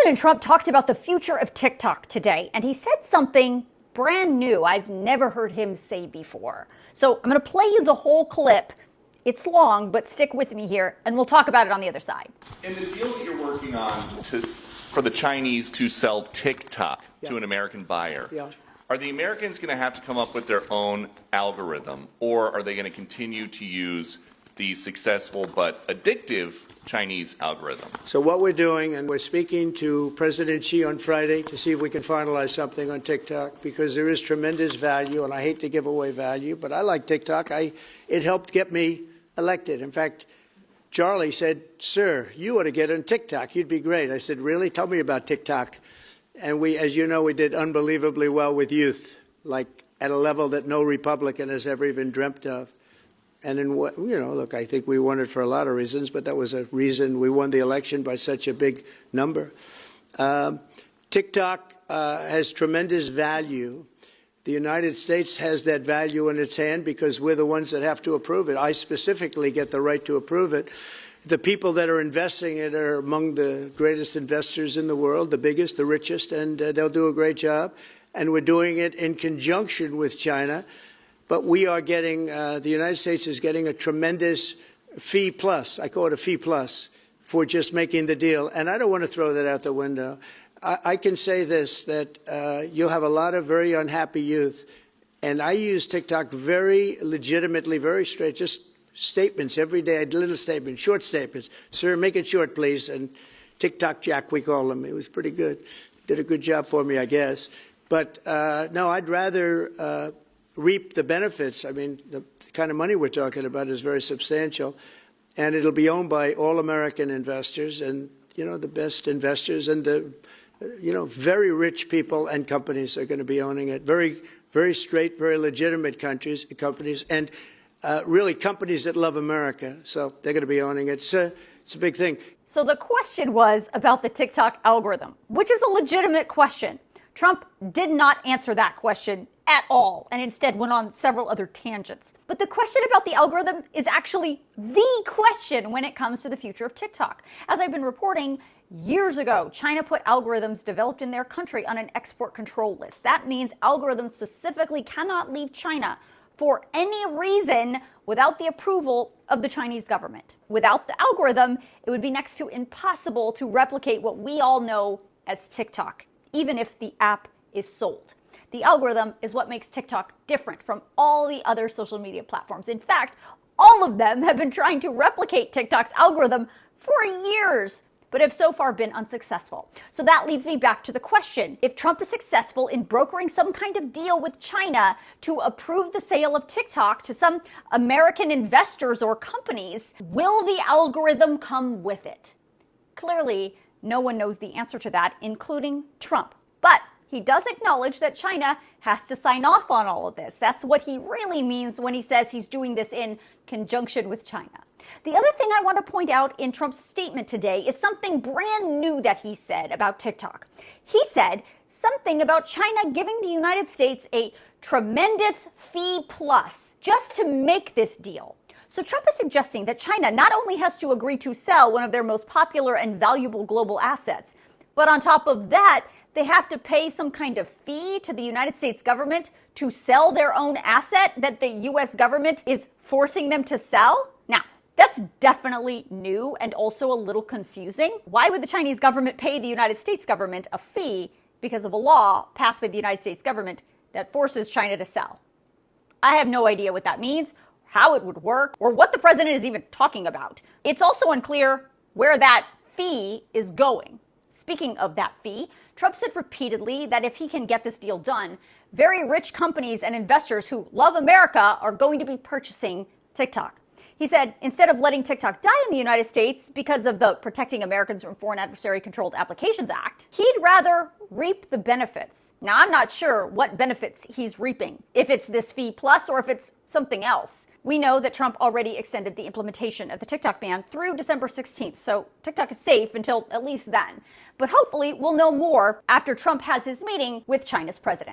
President Trump talked about the future of TikTok today, and he said something brand new I've never heard him say before. So I'm going to play you the whole clip. It's long, but stick with me here, and we'll talk about it on the other side. In the deal that you're working on for the Chinese to sell TikTok to an American buyer, are the Americans going to have to come up with their own algorithm, or are they going to continue to use the successful but addictive Chinese algorithm? So what we're doing, and we're speaking to President Xi on Friday to see if we can finalize something on TikTok, because there is tremendous value, and I hate to give away value, but I like TikTok. It helped get me elected. In fact, Charlie said, "Sir, you ought to get on TikTok. You'd be great." I said, "Really? Tell me about TikTok." And we, as you know, we did unbelievably well with youth, like at a level that no Republican has ever even dreamt of. And in what, look, I think we won it for a lot of reasons, but that was a reason we won the election by such a big number. TikTok has tremendous value. The United States has that value in its hand because we're the ones that have to approve it. I specifically get the right to approve it. The people that are investing it are among the greatest investors in the world, the biggest, the richest, and they'll do a great job. And we're doing it in conjunction with China. But we are getting, the United States is getting a tremendous fee plus, I call it a fee plus, for just making the deal. And I don't want to throw that out the window. I can say this, that you'll have a lot of very unhappy youth. And I use TikTok very legitimately, very straight, just statements every day, little statements, short statements. "Sir, make it short, please." And TikTok Jack, we call him. It was pretty good. Did a good job for me, I guess. But no, I'd rather reap the benefits. I mean, the kind of money we're talking about is very substantial, and it'll be owned by all American investors and, the best investors and the, very rich people and companies are going to be owning it. Very, very straight, very legitimate companies, and really companies that love America. So they're going to be owning it. It's a big thing. So the question was about the TikTok algorithm, which is a legitimate question. Trump did not answer that question at all, and instead went on several other tangents. But the question about the algorithm is actually the question when it comes to the future of TikTok. As I've been reporting, years ago, China put algorithms developed in their country on an export control list. That means algorithms specifically cannot leave China for any reason without the approval of the Chinese government. Without the algorithm, it would be next to impossible to replicate what we all know as TikTok, even if the app is sold. The algorithm is what makes TikTok different from all the other social media platforms. In fact, all of them have been trying to replicate TikTok's algorithm for years, but have so far been unsuccessful. So that leads me back to the question. If Trump is successful in brokering some kind of deal with China to approve the sale of TikTok to some American investors or companies, will the algorithm come with it? Clearly, no one knows the answer to that, including Trump. But he does acknowledge that China has to sign off on all of this. That's what he really means when he says he's doing this in conjunction with China. The other thing I want to point out in Trump's statement today is something brand new that he said about TikTok. He said something about China giving the United States a tremendous fee plus just to make this deal. So Trump is suggesting that China not only has to agree to sell one of their most popular and valuable global assets, but on top of that, they have to pay some kind of fee to the United States government to sell their own asset that the U.S. government is forcing them to sell? Now, that's definitely new and also a little confusing. Why would the Chinese government pay the United States government a fee because of a law passed by the United States government that forces China to sell? I have no idea what that means, how it would work, or what the president is even talking about. It's also unclear where that fee is going. Speaking of that fee, Trump said repeatedly that if he can get this deal done, very rich companies and investors who love America are going to be purchasing TikTok. He said instead of letting TikTok die in the United States because of the Protecting Americans from Foreign Adversary Controlled Applications Act, he'd rather reap the benefits. Now, I'm not sure what benefits he's reaping, if it's this fee plus or if it's something else. We know that Trump already extended the implementation of the TikTok ban through December 16th, so TikTok is safe until at least then. But hopefully we'll know more after Trump has his meeting with China's president.